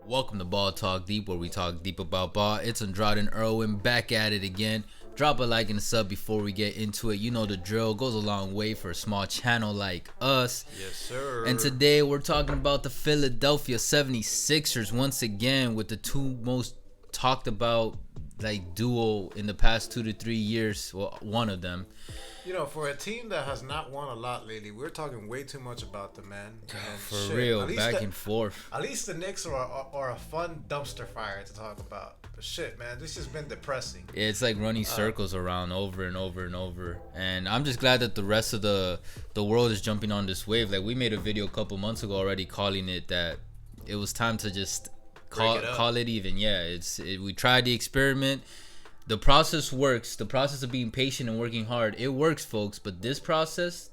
Welcome to Ball Talk Deep, where we talk deep about ball. It's Andrade and Irwin back at it again. Drop a like and a sub before we get into it. You know the drill. Goes a long way for a small channel like us. Yes, sir. And today we're talking about the Philadelphia 76ers once again with the two most talked about duo in the past 2 to 3 years. Well, one of them. You know, for a team that has not won a lot lately, we're talking way too much about them, man. And For real, back and forth. At least the Knicks are a fun dumpster fire to talk about. But shit, man, this has been depressing. Yeah, it's like running circles around over and over and over. And I'm just glad that the rest of the world is jumping on this wave. Like, we made a video a couple months ago already calling it that it was time to just call it even. Yeah, we tried the experiment. The process works. The process of being patient and working hard, it works, folks. But this process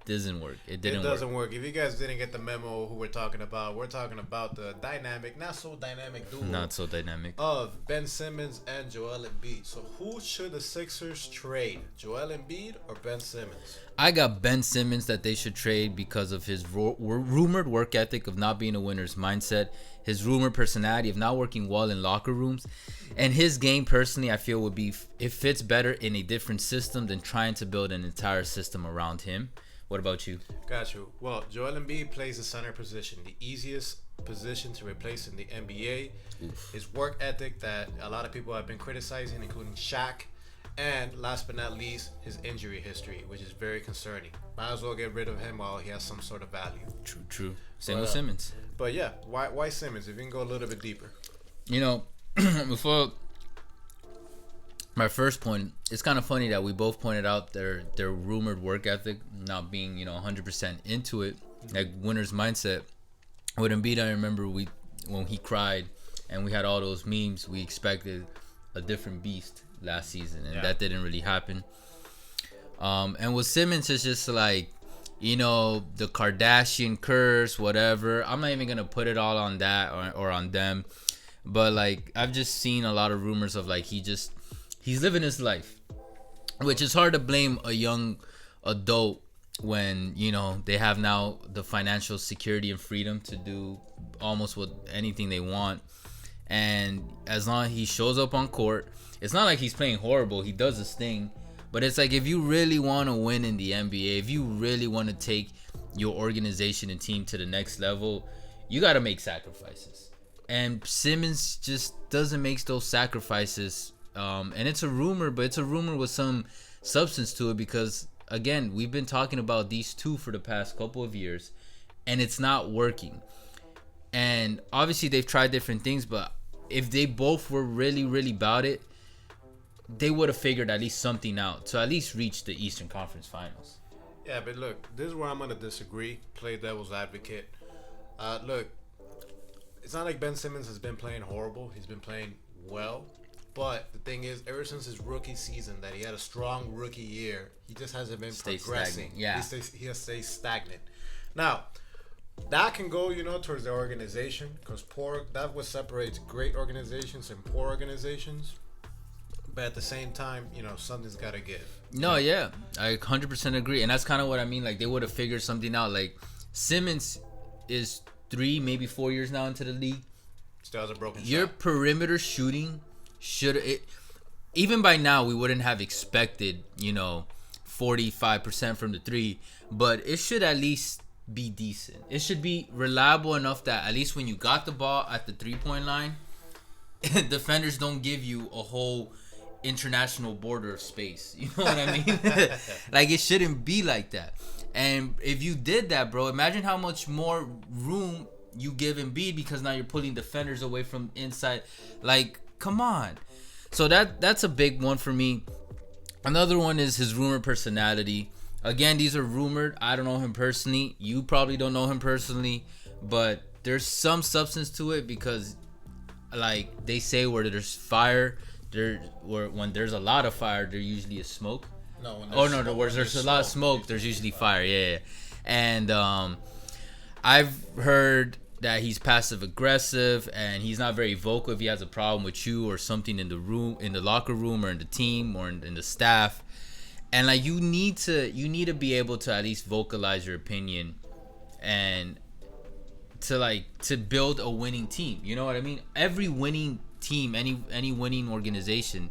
doesn't work. It doesn't work. If you guys didn't get the memo who we're talking about the dynamic, not so dynamic duo. Not so dynamic. Of Ben Simmons and Joel Embiid. So who should the Sixers trade? Joel Embiid or Ben Simmons? I got Ben Simmons that they should trade because of his rumored work ethic of not being a winner's mindset, his rumored personality of not working well in locker rooms, and his game personally I feel it fits better in a different system than trying to build an entire system around him. What about you? Got you. Well, Joel Embiid plays the center position, the easiest position to replace in the NBA. Oof. His work ethic that a lot of people have been criticizing, including Shaq. And last but not least, his injury history, which is very concerning. Might as well get rid of him while he has some sort of value. True. Same with Simmons. But yeah, why Simmons? If you can go a little bit deeper. You know, before my first point, it's kind of funny that we both pointed out their rumored work ethic not being 100% into it, like winner's mindset. With Embiid, I remember when he cried and we had all those memes, we expected a different beast last season, and that didn't really happen. And with Simmons, it's just like, the Kardashian curse, whatever. I'm not even gonna put it all on that or on them, but like I've just seen a lot of rumors of like he's living his life, which is hard to blame a young adult when they have now the financial security and freedom to do almost anything they want. And as long as he shows up on court, it's not like he's playing horrible. He does his thing. But it's like, if you really want to win in the NBA, if you really want to take your organization and team to the next level, you got to make sacrifices. And Simmons just doesn't make those sacrifices. And it's a rumor, but it's a rumor with some substance to it because, again, we've been talking about these two for the past couple of years, and it's not working. And obviously they've tried different things, but if they both were really, really about it, they would have figured at least something out to at least reach the Eastern Conference Finals. Yeah, but look, this is where I'm going to disagree, play devil's advocate. Look, it's not like Ben Simmons has been playing horrible. He's been playing well. But the thing is, ever since his rookie season, that he had a strong rookie year, he just hasn't been progressing. Stagnant. Yeah. He has stayed stagnant. Now, that can go, towards the organization, because that what separates great organizations and poor organizations. But at the same time, something's got to give. No, yeah, I 100% agree, and that's kind of what I mean. Like, they would have figured something out. Like, Simmons is 3, maybe 4 years now into the league. Still has a broken shot. Your perimeter shooting even by now we wouldn't have expected 45% from the 3, but it should at least be decent. It should be reliable enough that at least when you got the ball at the 3-point line, defenders don't give you a whole international border of space. You know what I mean? Like, it shouldn't be like that. And if you did that, bro, imagine how much more room you give Embiid, because now you're pulling defenders away from inside. Like, come on. So that's a big one for me. Another one is his rumored personality. Again, these are rumored. I don't know him personally. You probably don't know him personally, but there's some substance to it because, like they say, where there's fire, when there's a lot of fire, there usually is smoke. Where there's a lot of smoke, there's usually fire. Yeah. And I've heard that he's passive aggressive and he's not very vocal if he has a problem with you or something in the locker room or in the team or in the staff. And like, you need to be able to at least vocalize your opinion and to build a winning team. You know what I mean? Every winning team, any winning organization,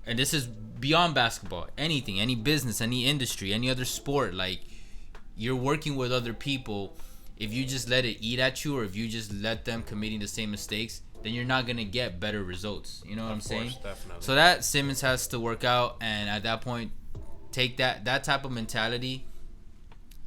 and this is beyond basketball, anything, any business, any industry, any other sport, like you're working with other people. If you just let it eat at you, or if you just let them committing the same mistakes, then you're not gonna get better results. You know what I'm saying? Definitely. So that Simmons has to work out, and at that point, take that type of mentality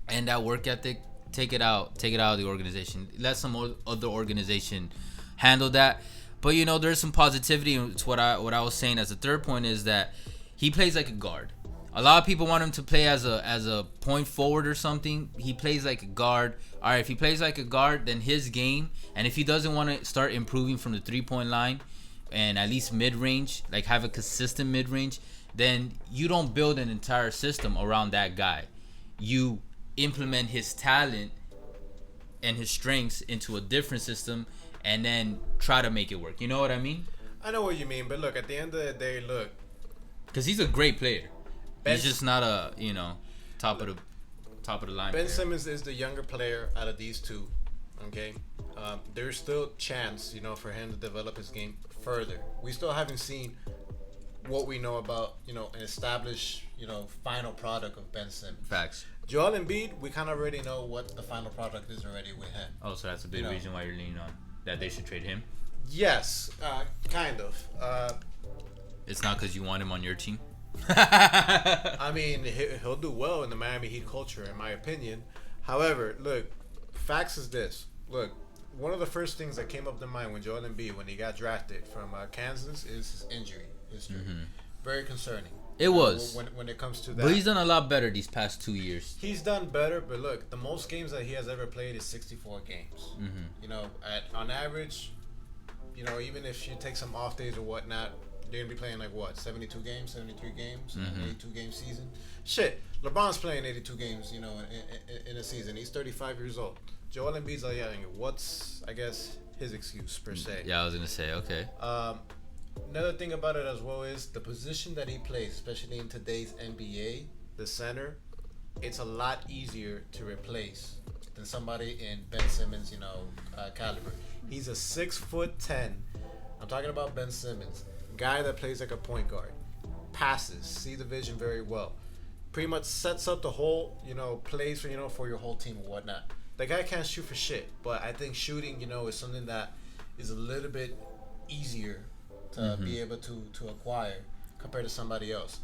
and that work ethic, take it out of the organization. Let some other organization handle that. But there's some positivity. It's what I was saying as a third point is that he plays like a guard. A lot of people want him to play as a point forward or something. He plays like a guard. All right, if he plays like a guard, then his game, and if he doesn't want to start improving from the 3-point line and at least mid-range, like have a consistent mid-range, then you don't build an entire system around that guy. You implement his talent and his strengths into a different system and then try to make it work. You know what I mean? I know what you mean, but look, at the end of the day, look. Because he's a great player. He's just not a, top of the line Ben player. Simmons is the younger player out of these two, okay? There's still chance, for him to develop his game further. We still haven't seen what we know about, an established, final product of Ben Simmons. Facts. Joel Embiid, we kind of already know what the final product is already with him. Oh, so that's a big reason why you're leaning on that they should trade him? Yes, kind of. It's not because you want him on your team? I mean, he'll do well in the Miami Heat culture, in my opinion. However, look, facts is this. Look, one of the first things that came up to mind when Joel Embiid, when he got drafted from Kansas, is his injury history. Mm-hmm. Very concerning. It was. When it comes to that. But he's done a lot better these past 2 years. He's done better, but look, the most games that he has ever played is 64 games. Mm-hmm. On average, even if you take some off days or whatnot, they're going to be playing 72 games, 73 games, 82 game season. Shit, LeBron's playing 82 games, in a season. He's 35 years old. Joel Embiid's like, what's, I guess, his excuse per se? Yeah, I was going to say, okay. Another thing about it as well is the position that he plays, especially in today's NBA, the center, it's a lot easier to replace than somebody in Ben Simmons, caliber. He's a 6'10". I'm talking about Ben Simmons. Guy that plays like a point guard, passes, see the vision very well, pretty much sets up the whole, plays for your whole team and whatnot. The guy can't shoot for shit, but I think shooting, is something that is a little bit easier to be able to acquire compared to somebody else.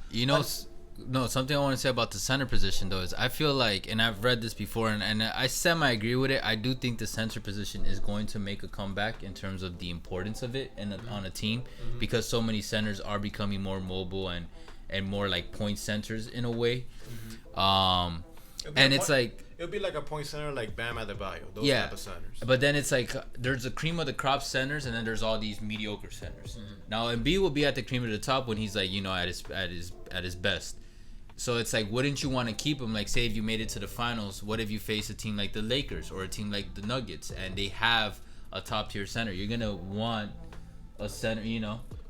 No, something I want to say about the center position though is I feel like, and I've read this before, and I semi-agree with it. I do think the center position is going to make a comeback in terms of the importance of it on a team, because so many centers are becoming more mobile and more like point centers in a way. And it's like it'll be like a point center like Bam Adebayo, those type of centers. But then it's like there's a cream of the crop centers, and then there's all these mediocre centers. Now Embiid will be at the cream of the top when he's like at his best. So it's like, wouldn't you want to keep him? Like, say if you made it to the finals, what if you face a team like the Lakers or a team like the Nuggets, and they have a top tier center? You're gonna want a center,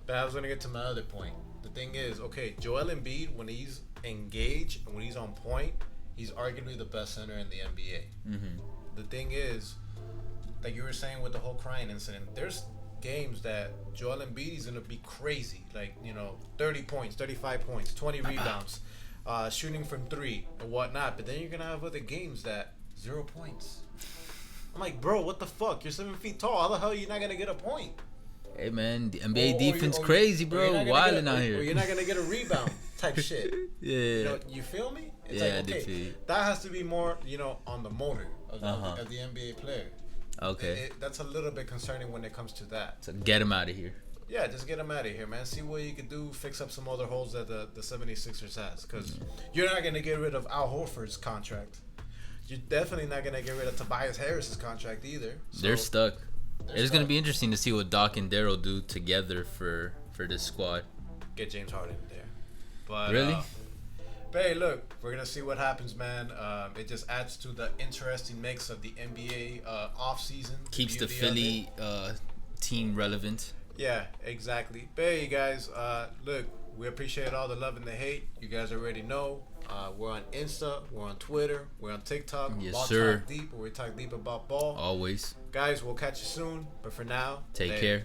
But I was gonna get to my other point. The thing is, okay, Joel Embiid, when he's engaged and when he's on point, he's arguably the best center in the NBA. The thing is, like you were saying with the whole crying incident, there's games that Joel Embiid is gonna be crazy, like 30 points, 35 points, 20 rebounds. Shooting from 3 and whatnot, but then you're gonna have other games that 0 points. I'm like, bro, what the fuck? You're 7 feet tall. How the hell are you not gonna get a point? Hey man, the NBA defense crazy, bro. Wilding out here. Or you're not gonna get a rebound type shit. Yeah. You feel me? It's yeah, like, okay, that has to be more, on the motor of the NBA player. Okay. That's a little bit concerning when it comes to that. So get him out of here. Yeah, just get him out of here, man. See what you could do. Fix up some other holes that the 76ers has. Because you're not going to get rid of Al Horford's contract. You're definitely not going to get rid of Tobias Harris's contract either. So they're stuck. It's going to be interesting to see what Doc and Daryl do together for this squad. Get James Harden there. But, really? But hey, look, we're going to see what happens, man. It just adds to the interesting mix of the NBA offseason. Keeps the Philly team relevant. Yeah, exactly. But hey, guys, look, we appreciate all the love and the hate. You guys already know. We're on Insta. We're on Twitter. We're on TikTok. Yes, Ball sir. Talk Deep, where we talk deep about ball. Always. Guys, we'll catch you soon. But for now, Take care.